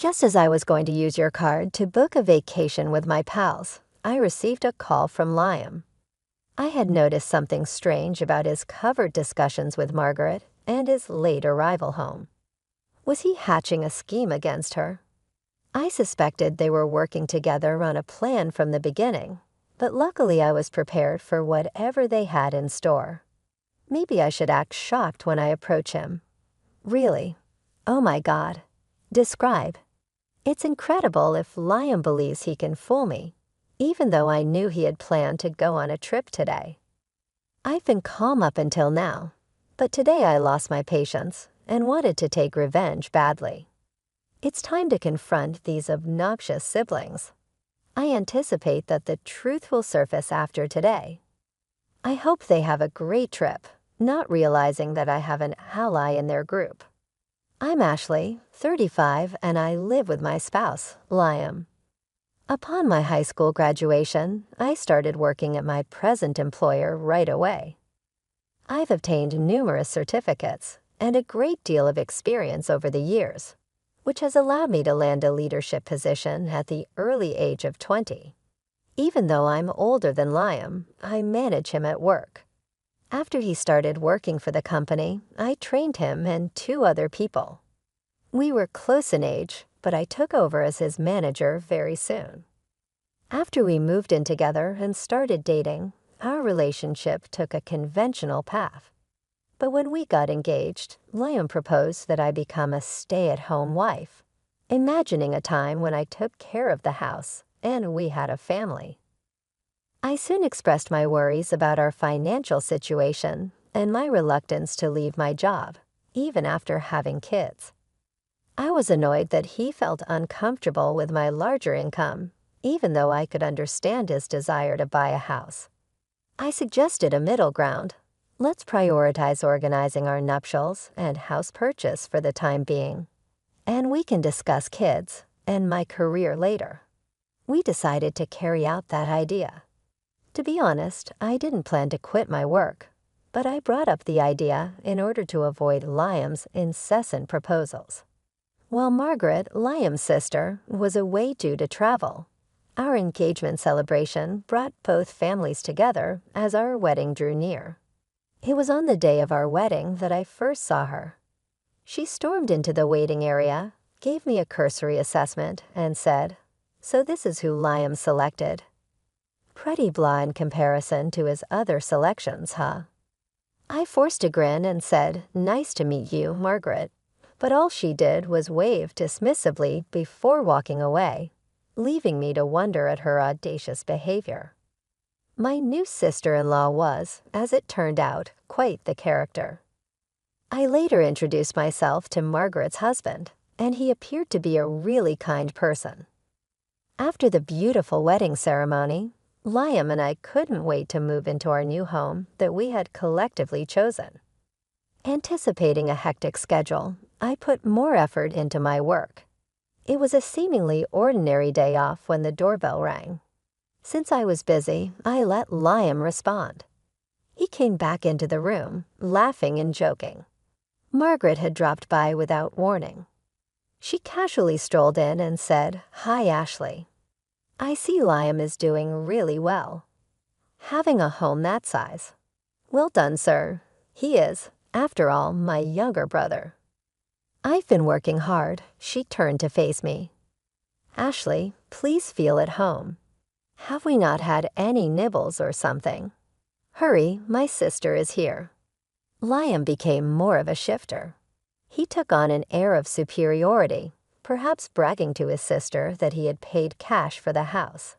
Just as I was going to use your card to book a vacation with my pals, I received a call from Liam. I had noticed something strange about his covert discussions with Margaret and his late arrival home. Was he hatching a scheme against her? I suspected they were working together on a plan from the beginning, but luckily I was prepared for whatever they had in store. Maybe I should act shocked when I approach him. Really? Oh my God. Describe. It's incredible if Liam believes he can fool me, even though I knew he had planned to go on a trip today. I've been calm up until now, but today I lost my patience and wanted to take revenge badly. It's time to confront these obnoxious siblings. I anticipate that the truth will surface after today. I hope they have a great trip, not realizing that I have an ally in their group. I'm Ashley, 35, and I live with my spouse, Liam. Upon my high school graduation, I started working at my present employer right away. I've obtained numerous certificates and a great deal of experience over the years, which has allowed me to land a leadership position at the early age of 20. Even though I'm older than Liam, I manage him at work. After he started working for the company, I trained him and 2 other people. We were close in age, but I took over as his manager very soon. After we moved in together and started dating, our relationship took a conventional path. But when we got engaged, Liam proposed that I become a stay-at-home wife, imagining a time when I took care of the house and we had a family. I soon expressed my worries about our financial situation and my reluctance to leave my job, even after having kids. I was annoyed that he felt uncomfortable with my larger income, even though I could understand his desire to buy a house. I suggested a middle ground. Let's prioritize organizing our nuptials and house purchase for the time being, and we can discuss kids and my career later. We decided to carry out that idea. To be honest, I didn't plan to quit my work, but I brought up the idea in order to avoid Liam's incessant proposals. While Margaret, Liam's sister, was away due to travel, our engagement celebration brought both families together as our wedding drew near. It was on the day of our wedding that I first saw her. She stormed into the waiting area, gave me a cursory assessment, and said, "So this is who Liam selected. Pretty blah in comparison to his other selections, huh?" I forced a grin and said, "Nice to meet you, Margaret." But all she did was wave dismissively before walking away, leaving me to wonder at her audacious behavior. My new sister-in-law was, as it turned out, quite the character. I later introduced myself to Margaret's husband, and he appeared to be a really kind person. After the beautiful wedding ceremony, Liam and I couldn't wait to move into our new home that we had collectively chosen. Anticipating a hectic schedule, I put more effort into my work. It was a seemingly ordinary day off when the doorbell rang. Since I was busy, I let Liam respond. He came back into the room, laughing and joking. Margaret had dropped by without warning. She casually strolled in and said, "Hi, Ashley. I see Liam is doing really well. Having a home that size. Well done, sir. He is, after all, my younger brother." "I've been working hard," she turned to face me. "Ashley, please feel at home. Have we not had any nibbles or something? Hurry, my sister is here." Liam became more of a shifter. He took on an air of superiority, perhaps bragging to his sister that he had paid cash for the house.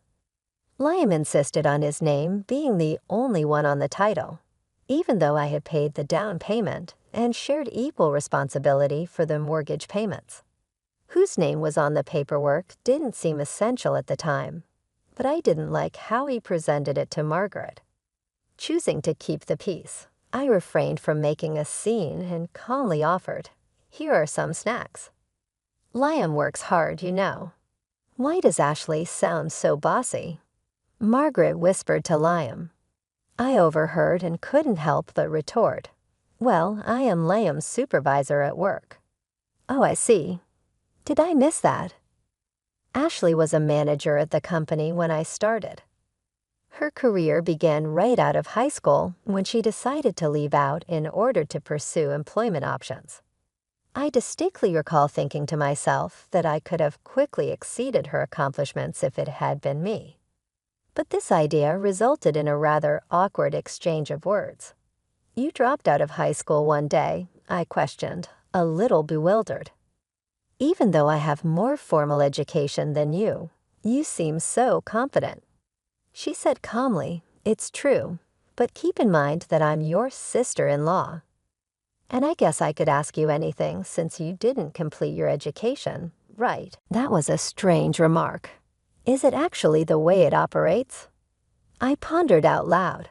Liam insisted on his name being the only one on the title, even though I had paid the down payment and shared equal responsibility for the mortgage payments. Whose name was on the paperwork didn't seem essential at the time, but I didn't like how he presented it to Margaret. Choosing to keep the peace, I refrained from making a scene and calmly offered, "Here are some snacks." "Liam works hard, you know." "Why does Ashley sound so bossy?" Margaret whispered to Liam. I overheard and couldn't help but retort, "Well, I am Liam's supervisor at work." "Oh, I see. Did I miss that? Ashley was a manager at the company when I started. Her career began right out of high school when she decided to leave out in order to pursue employment options. I distinctly recall thinking to myself that I could have quickly exceeded her accomplishments if it had been me. But this idea resulted in a rather awkward exchange of words. "You dropped out of high school one day," I questioned, a little bewildered. "Even though I have more formal education than you seem so confident." She said calmly, "It's true, but keep in mind that I'm your sister-in-law. And I guess I could ask you anything since you didn't complete your education, right?" That was a strange remark. Is it actually the way it operates? I pondered out loud.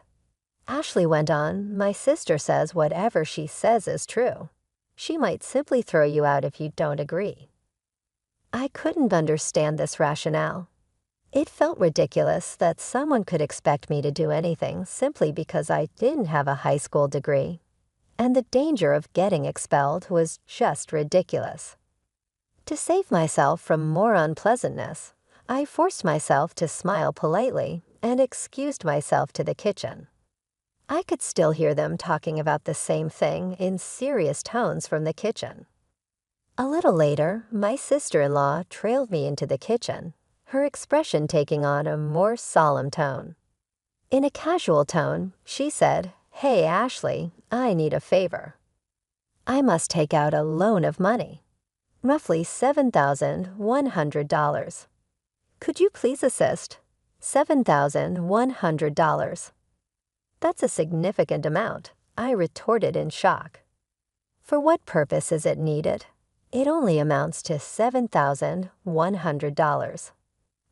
Ashley went on, "My sister says whatever she says is true. She might simply throw you out if you don't agree." I couldn't understand this rationale. It felt ridiculous that someone could expect me to do anything simply because I didn't have a high school degree. And the danger of getting expelled was just ridiculous. To save myself from more unpleasantness, I forced myself to smile politely and excused myself to the kitchen. I could still hear them talking about the same thing in serious tones from the kitchen. A little later, my sister-in-law trailed me into the kitchen, her expression taking on a more solemn tone. In a casual tone, she said, "Hey, Ashley, I need a favor. I must take out a loan of money, roughly $7,100. Could you please assist? $7,100. That's a significant amount," I retorted in shock. "For what purpose is it needed? It only amounts to $7,100.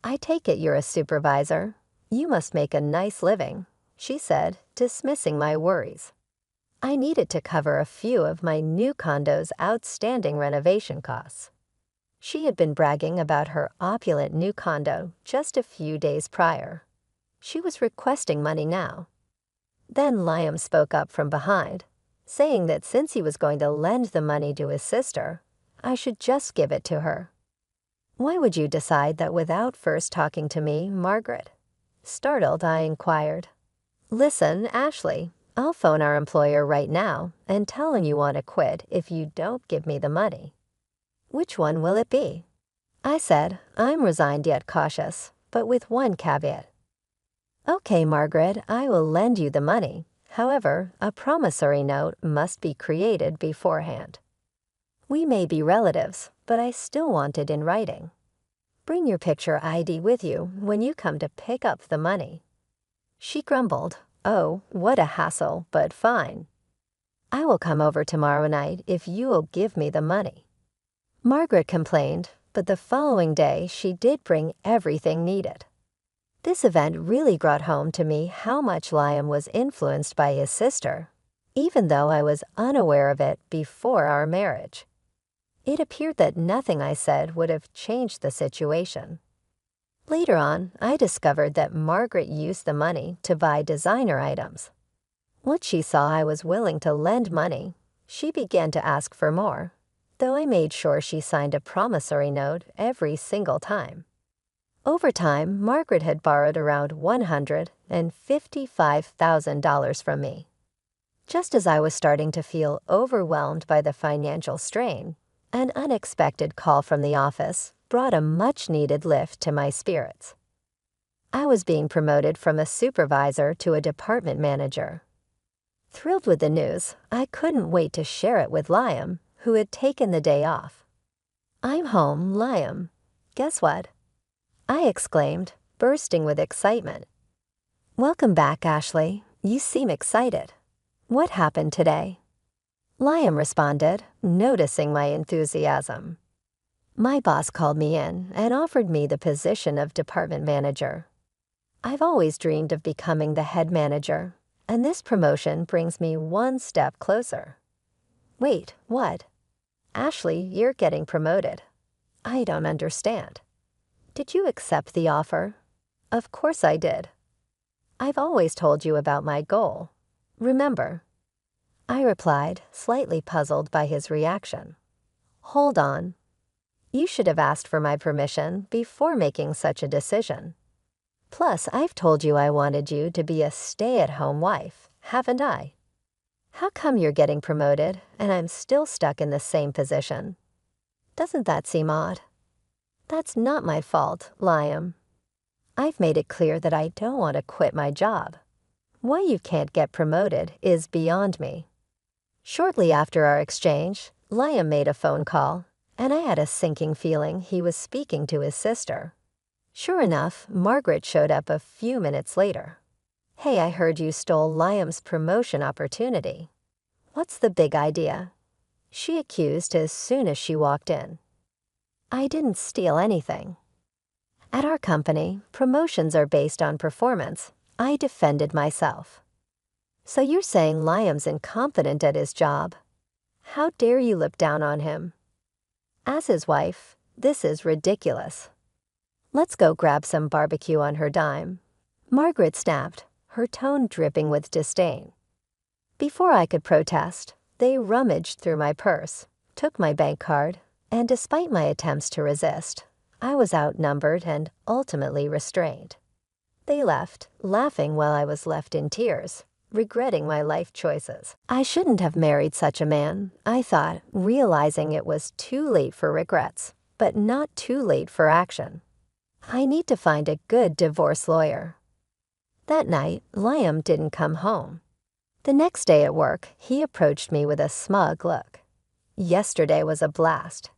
I take it you're a supervisor. You must make a nice living," she said, dismissing my worries. I needed to cover a few of my new condo's outstanding renovation costs. She had been bragging about her opulent new condo just a few days prior. She was requesting money now. Then Liam spoke up from behind, saying that since he was going to lend the money to his sister, I should just give it to her. "Why would you decide that without first talking to me, Margaret?" Startled, I inquired. "Listen, Ashley, I'll phone our employer right now and tell him you want to quit if you don't give me the money." "Which one will it be?" I said, I'm resigned yet cautious, but with one caveat. "Okay, Margaret, I will lend you the money. However, a promissory note must be created beforehand. We may be relatives, but I still want it in writing. Bring your picture ID with you when you come to pick up the money." She grumbled, "Oh, what a hassle, but fine. I will come over tomorrow night if you will give me the money." Margaret complained, but the following day she did bring everything needed. This event really brought home to me how much Liam was influenced by his sister, even though I was unaware of it before our marriage. It appeared that nothing I said would have changed the situation. Later on, I discovered that Margaret used the money to buy designer items. Once she saw I was willing to lend money, she began to ask for more, though I made sure she signed a promissory note every single time. Over time, Margaret had borrowed around $155,000 from me. Just as I was starting to feel overwhelmed by the financial strain, an unexpected call from the office brought a much-needed lift to my spirits. I was being promoted from a supervisor to a department manager. Thrilled with the news, I couldn't wait to share it with Liam, who had taken the day off. "I'm home, Liam. Guess what?" I exclaimed, bursting with excitement. "Welcome back, Ashley. You seem excited. What happened today?" Liam responded, noticing my enthusiasm. "My boss called me in and offered me the position of department manager. I've always dreamed of becoming the head manager, and this promotion brings me one step closer." "Wait, what? Ashley, you're getting promoted. I don't understand. Did you accept the offer?" "Of course I did. I've always told you about my goal. Remember?" I replied, slightly puzzled by his reaction. "Hold on. You should have asked for my permission before making such a decision. Plus, I've told you I wanted you to be a stay-at-home wife, haven't I? How come you're getting promoted and I'm still stuck in the same position? Doesn't that seem odd? That's not my fault, Liam. I've made it clear that I don't want to quit my job. Why you can't get promoted is beyond me. Shortly after our exchange, Liam made a phone call, and I had a sinking feeling he was speaking to his sister. Sure enough, Margaret showed up a few minutes later. Hey, I heard you stole Liam's promotion opportunity. What's the big idea? She accused as soon as she walked in. I didn't steal anything. At our company, promotions are based on performance. I defended myself. So you're saying Liam's incompetent at his job? How dare you look down on him? As his wife, this is ridiculous. Let's go grab some barbecue on her dime. Margaret snapped, her tone dripping with disdain. Before I could protest, they rummaged through my purse, took my bank card, and despite my attempts to resist, I was outnumbered and ultimately restrained. They left, laughing while I was left in tears, regretting my life choices. I shouldn't have married such a man, I thought, realizing it was too late for regrets, but not too late for action. I need to find a good divorce lawyer. That night, Liam didn't come home. The next day at work, he approached me with a smug look. Yesterday was a blast.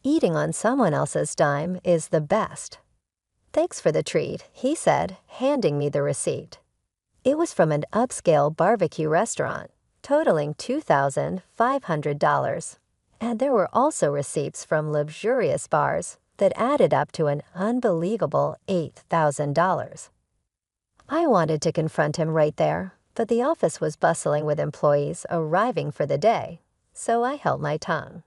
Eating on someone else's dime is the best. Thanks for the treat, he said, handing me the receipt. It was from an upscale barbecue restaurant, totaling $2,500, and there were also receipts from luxurious bars that added up to an unbelievable $8,000. I wanted to confront him right there, but the office was bustling with employees arriving for the day, so I held my tongue.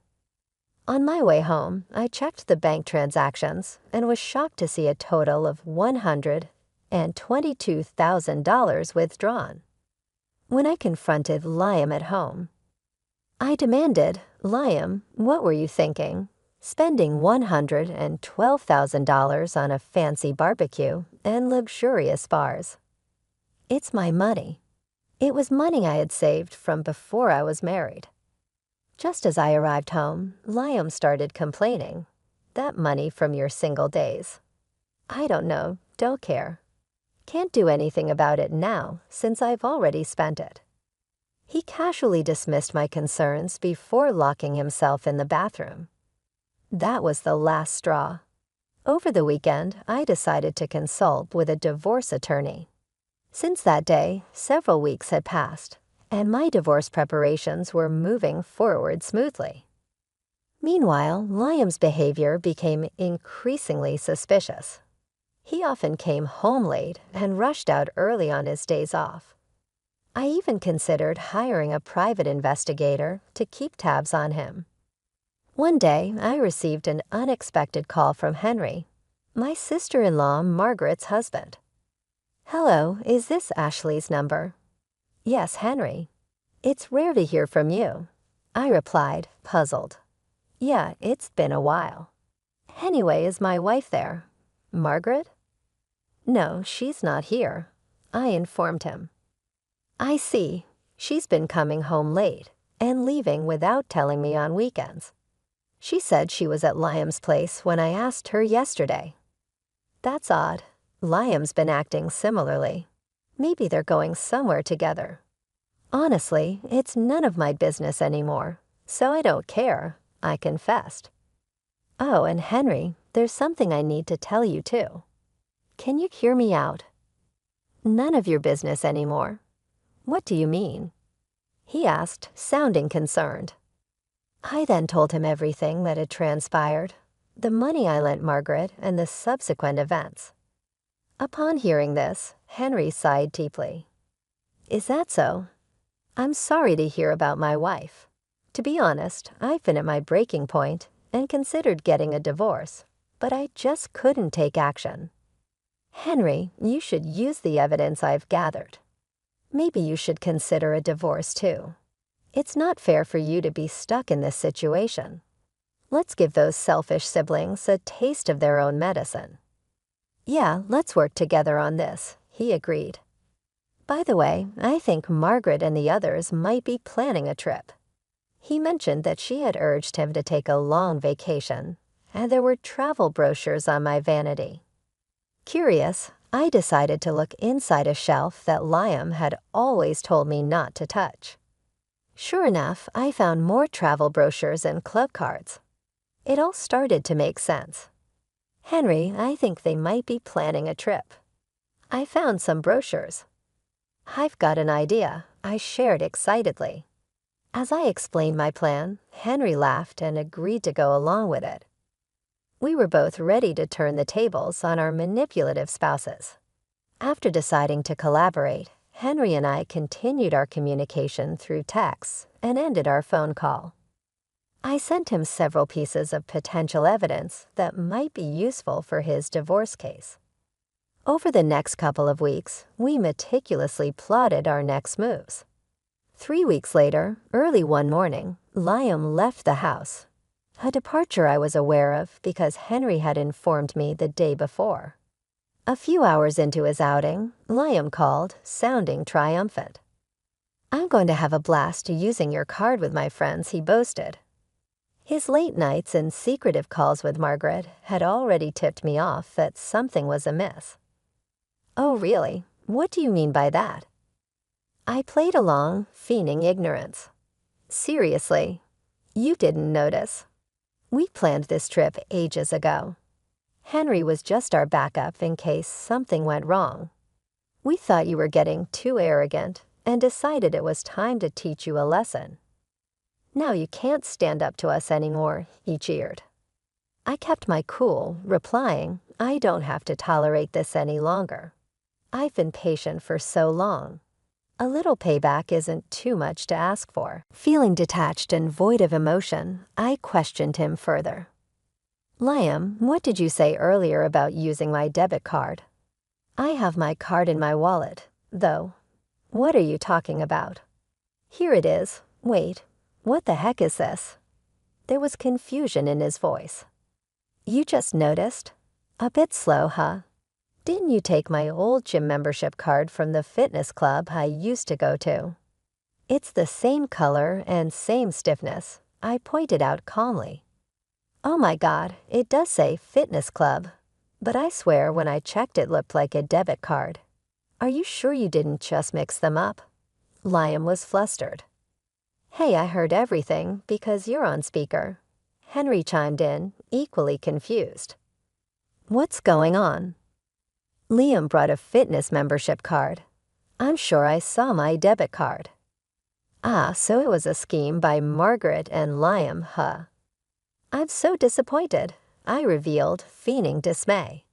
On my way home, I checked the bank transactions and was shocked to see a total of $122,000 withdrawn. When I confronted Liam at home, I demanded, Liam, what were you thinking? Spending $112,000 on a fancy barbecue and luxurious bars. It's my money. It was money I had saved from before I was married. Just as I arrived home, Liam started complaining. That money from your single days. I don't know, don't care. Can't do anything about it now since I've already spent it. He casually dismissed my concerns before locking himself in the bathroom. That was the last straw. Over the weekend, I decided to consult with a divorce attorney. Since that day, several weeks had passed, and my divorce preparations were moving forward smoothly. Meanwhile, Liam's behavior became increasingly suspicious. He often came home late and rushed out early on his days off. I even considered hiring a private investigator to keep tabs on him. One day, I received an unexpected call from Henry, my sister-in-law Margaret's husband. Hello, is this Ashley's number? Yes, Henry. It's rare to hear from you. I replied, puzzled. Yeah, it's been a while. Anyway, is my wife there? Margaret? No, she's not here. I informed him. I see. She's been coming home late and leaving without telling me on weekends. She said she was at Liam's place when I asked her yesterday. That's odd. Liam's been acting similarly. Maybe they're going somewhere together. Honestly, it's none of my business anymore, so I don't care, I confessed. Oh, and Henry, there's something I need to tell you too. Can you hear me out? None of your business anymore. What do you mean? He asked, sounding concerned. I then told him everything that had transpired, the money I lent Margaret and the subsequent events. Upon hearing this, Henry sighed deeply. Is that so? I'm sorry to hear about my wife. To be honest, I've been at my breaking point and considered getting a divorce, but I just couldn't take action. Henry, you should use the evidence I've gathered. Maybe you should consider a divorce too. It's not fair for you to be stuck in this situation. Let's give those selfish siblings a taste of their own medicine. Yeah, let's work together on this, he agreed. By the way, I think Margaret and the others might be planning a trip. He mentioned that she had urged him to take a long vacation, and there were travel brochures on my vanity. Curious, I decided to look inside a shelf that Liam had always told me not to touch. Sure enough, I found more travel brochures and club cards. It all started to make sense. Henry, I think they might be planning a trip. I found some brochures. I've got an idea, I shared excitedly. As I explained my plan, Henry laughed and agreed to go along with it. We were both ready to turn the tables on our manipulative spouses. After deciding to collaborate, Henry and I continued our communication through texts and ended our phone call. I sent him several pieces of potential evidence that might be useful for his divorce case. Over the next couple of weeks, we meticulously plotted our next moves. 3 weeks later, early one morning, Liam left the house, a departure I was aware of because Henry had informed me the day before. A few hours into his outing, Liam called, sounding triumphant. "I'm going to have a blast using your card with my friends," he boasted. His late nights and secretive calls with Margaret had already tipped me off that something was amiss. "Oh, really? What do you mean by that?" I played along, feigning ignorance. "Seriously, you didn't notice. We planned this trip ages ago. Henry was just our backup in case something went wrong. We thought you were getting too arrogant and decided it was time to teach you a lesson. Now you can't stand up to us anymore," he jeered. I kept my cool, replying, "I don't have to tolerate this any longer. I've been patient for so long. A little payback isn't too much to ask for." Feeling detached and void of emotion, I questioned him further. "Liam, what did you say earlier about using my debit card?" "I have my card in my wallet, though." "What are you talking about?" "Here it is. Wait, what the heck is this?" There was confusion in his voice. "You just noticed? A bit slow, huh? Didn't you take my old gym membership card from the fitness club I used to go to?" "It's the same color and same stiffness," I pointed out calmly. "Oh my God, it does say fitness club, but I swear when I checked it looked like a debit card. Are you sure you didn't just mix them up?" Liam was flustered. "Hey, I heard everything because you're on speaker." Henry chimed in, equally confused. "What's going on?" "Liam brought a fitness membership card. I'm sure I saw my debit card." "Ah, so it was a scheme by Margaret and Liam, huh?" "I'm so disappointed," I revealed, feigning dismay.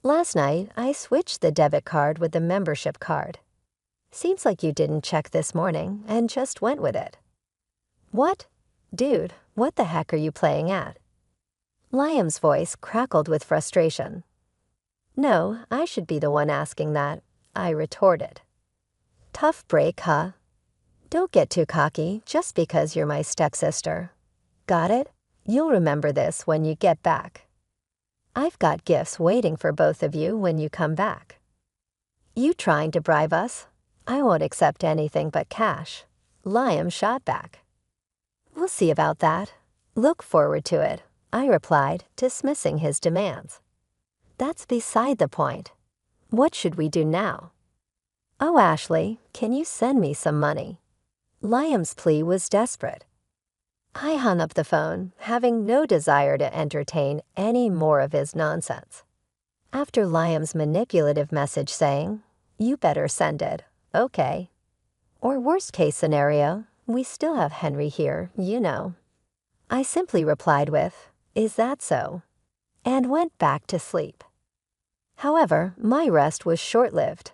"Last night, I switched the debit card with the membership card. Seems like you didn't check this morning and just went with it." "What? Dude, what the heck are you playing at?" Liam's voice crackled with frustration. "No, I should be the one asking that," I retorted. "Tough break, huh? Don't get too cocky just because you're my stepsister. Got it? You'll remember this when you get back. I've got gifts waiting for both of you when you come back." "You trying to bribe us? I won't accept anything but cash," Liam shot back. "We'll see about that. Look forward to it," I replied, dismissing his demands. "That's beside the point. What should we do now?" "Oh, Ashley, can you send me some money?" Liam's plea was desperate. I hung up the phone, having no desire to entertain any more of his nonsense. After Liam's manipulative message saying, "You better send it, okay," or worst case scenario, "We still have Henry here, you know," I simply replied with, "Is that so?" and went back to sleep. However, my rest was short-lived.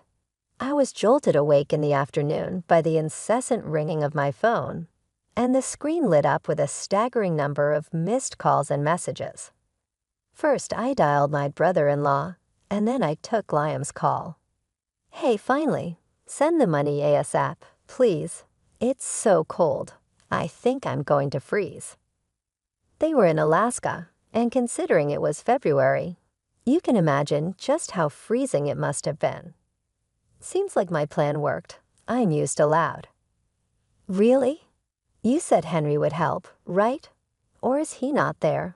I was jolted awake in the afternoon by the incessant ringing of my phone, and the screen lit up with a staggering number of missed calls and messages. First, I dialed my brother-in-law, and then I took Liam's call. "Hey, finally, send the money ASAP, please. It's so cold. I think I'm going to freeze." They were in Alaska, and considering it was February, you can imagine just how freezing it must have been. Seems like my plan worked, I mused aloud. Really? You said Henry would help, right? Or is he not there?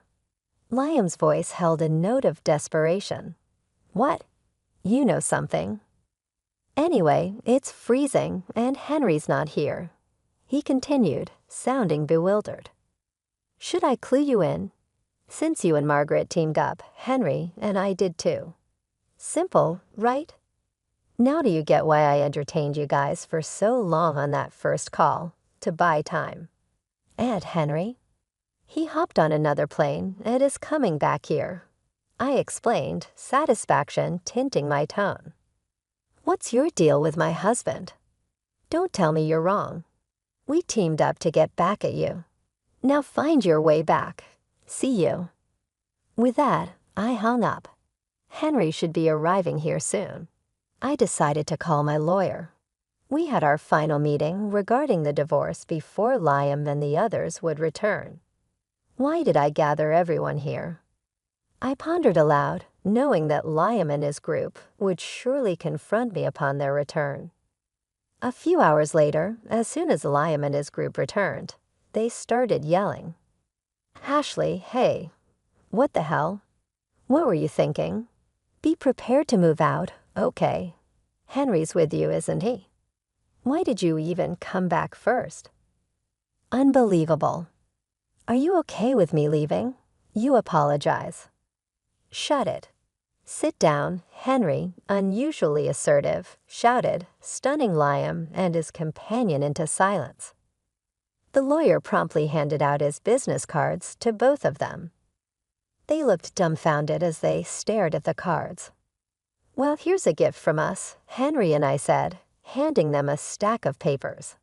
Liam's voice held a note of desperation. What? You know something. Anyway, it's freezing, and Henry's not here. He continued, sounding bewildered. Should I clue you in? Since you and Margaret teamed up, Henry and I did too. Simple, right? Now do you get why I entertained you guys for so long on that first call, to buy time? And Henry? He hopped on another plane and is coming back here. I explained, satisfaction tinting my tone. What's your deal with my husband? Don't tell me you're wrong. We teamed up to get back at you. Now find your way back. See you. With that, I hung up. Henry should be arriving here soon. I decided to call my lawyer. We had our final meeting regarding the divorce before Liam and the others would return. Why did I gather everyone here? I pondered aloud, knowing that Liam and his group would surely confront me upon their return. A few hours later, as soon as Liam and his group returned, they started yelling. Ashley, hey, what the hell? What were you thinking? Be prepared to move out, okay. Henry's with you, isn't he? Why did you even come back first? Unbelievable. Are you okay with me leaving? You apologize. Shut it. Sit down, Henry, unusually assertive, shouted, stunning Liam and his companion into silence. The lawyer promptly handed out his business cards to both of them. They looked dumbfounded as they stared at the cards. Well, here's a gift from us, Henry and I said, handing them a stack of papers.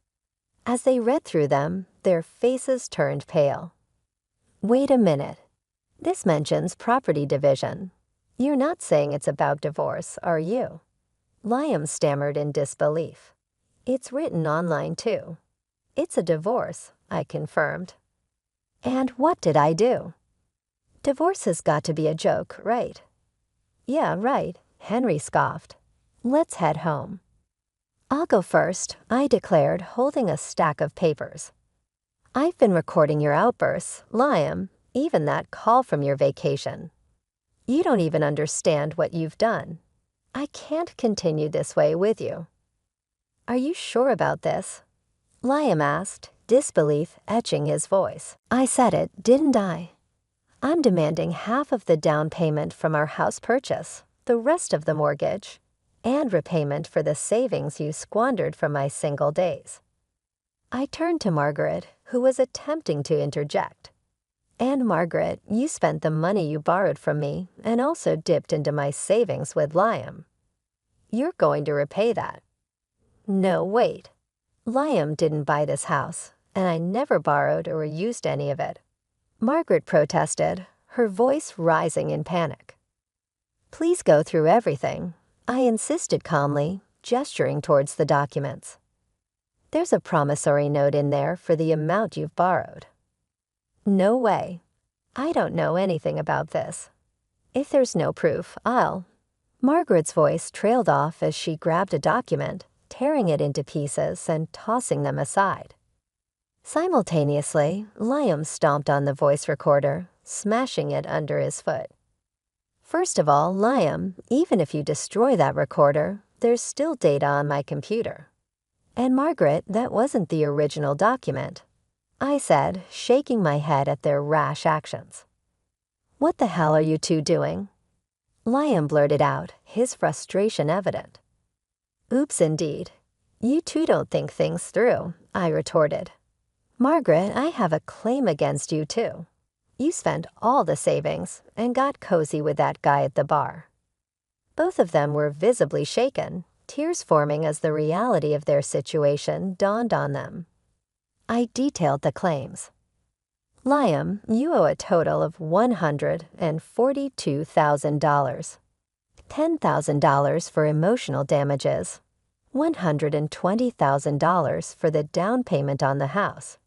As they read through them, their faces turned pale. Wait a minute. This mentions property division. You're not saying it's about divorce, are you? Liam stammered in disbelief. It's written online, too. It's a divorce, I confirmed. And what did I do? Divorce has got to be a joke, right? Yeah, right, Henry scoffed. Let's head home. I'll go first, I declared, holding a stack of papers. I've been recording your outbursts, Liam, even that call from your vacation. You don't even understand what you've done. I can't continue this way with you. Are you sure about this? Liam asked, disbelief etching his voice. I said it, didn't I? I'm demanding half of the down payment from our house purchase, the rest of the mortgage, and repayment for the savings you squandered from my single days. I turned to Margaret, who was attempting to interject. And Margaret, you spent the money you borrowed from me and also dipped into my savings with Liam. You're going to repay that. No, wait. Liam didn't buy this house, and I never borrowed or used any of it. Margaret protested, her voice rising in panic. Please go through everything, I insisted calmly, gesturing towards the documents. There's a promissory note in there for the amount you've borrowed. No way. I don't know anything about this. If there's no proof, I'll... Margaret's voice trailed off as she grabbed a document, tearing it into pieces and tossing them aside. Simultaneously, Liam stomped on the voice recorder, smashing it under his foot. First of all, Liam, even if you destroy that recorder, there's still data on my computer. And Margaret, that wasn't the original document, I said, shaking my head at their rash actions. What the hell are you two doing? Liam blurted out, his frustration evident. Oops, indeed. You two don't think things through, I retorted. Margaret, I have a claim against you too. You spent all the savings and got cozy with that guy at the bar. Both of them were visibly shaken, tears forming as the reality of their situation dawned on them. I detailed the claims. Liam, you owe a total of $142,000. $10,000 for emotional damages, $120,000 for the down payment on the house,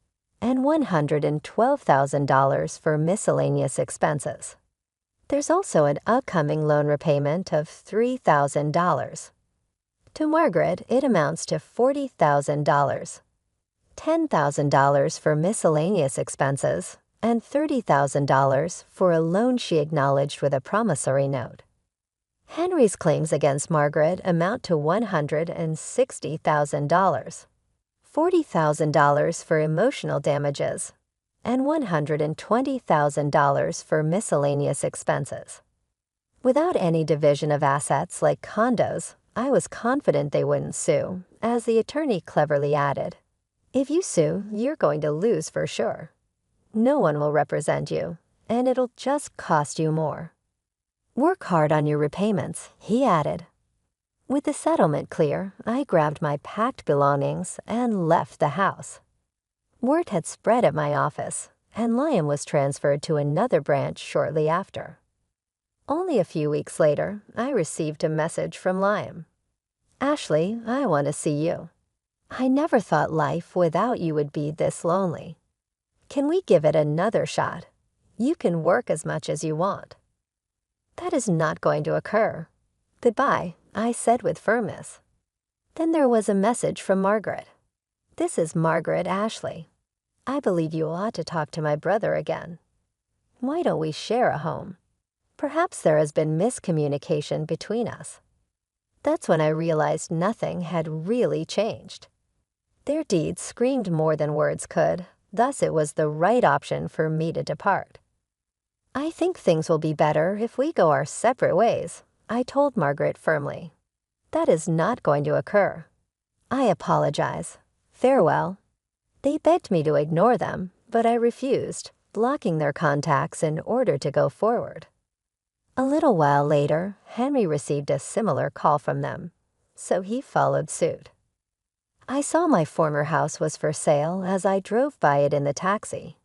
and $112,000 for miscellaneous expenses. There's also an upcoming loan repayment of $3,000. To Margaret, it amounts to $40,000, $10,000 for miscellaneous expenses, and $30,000 for a loan she acknowledged with a promissory note. Henry's claims against Margaret amount to $160,000, $40,000 for emotional damages, and $120,000 for miscellaneous expenses. Without any division of assets like condos, I was confident they wouldn't sue, as the attorney cleverly added, "If you sue, you're going to lose for sure. No one will represent you, and it'll just cost you more. Work hard on your repayments," he added. With the settlement clear, I grabbed my packed belongings and left the house. Word had spread at my office, and Liam was transferred to another branch shortly after. Only a few weeks later, I received a message from Liam. "Ashley, I want to see you. I never thought life without you would be this lonely. Can we give it another shot? You can work as much as you want." "That is not going to occur. Goodbye," I said with firmness. Then there was a message from Margaret. "This is Margaret Ashley. I believe you ought to talk to my brother again. Why don't we share a home? Perhaps there has been miscommunication between us." That's when I realized nothing had really changed. Their deeds screamed more than words could, thus it was the right option for me to depart. "I think things will be better if we go our separate ways," I told Margaret firmly. "That is not going to occur. I apologize. Farewell." They begged me to ignore them, but I refused, blocking their contacts in order to go forward. A little while later, Henry received a similar call from them, so he followed suit. I saw my former house was for sale as I drove by it in the taxi.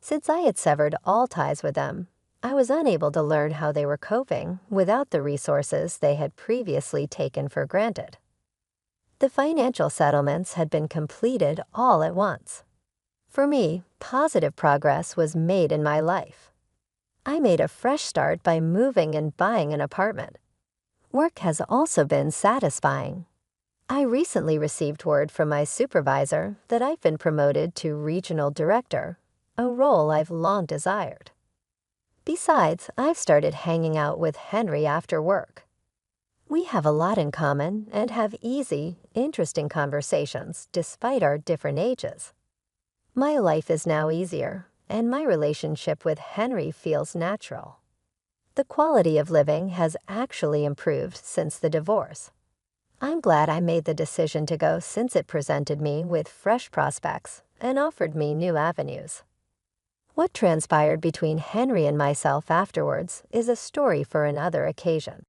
Since I had severed all ties with them, I was unable to learn how they were coping without the resources they had previously taken for granted. The financial settlements had been completed all at once. For me, positive progress was made in my life. I made a fresh start by moving and buying an apartment. Work has also been satisfying. I recently received word from my supervisor that I've been promoted to regional director, a role I've long desired. Besides, I've started hanging out with Henry after work. We have a lot in common and have easy, interesting conversations despite our different ages. My life is now easier, and my relationship with Henry feels natural. The quality of living has actually improved since the divorce. I'm glad I made the decision to go since it presented me with fresh prospects and offered me new avenues. What transpired between Henry and myself afterwards is a story for another occasion.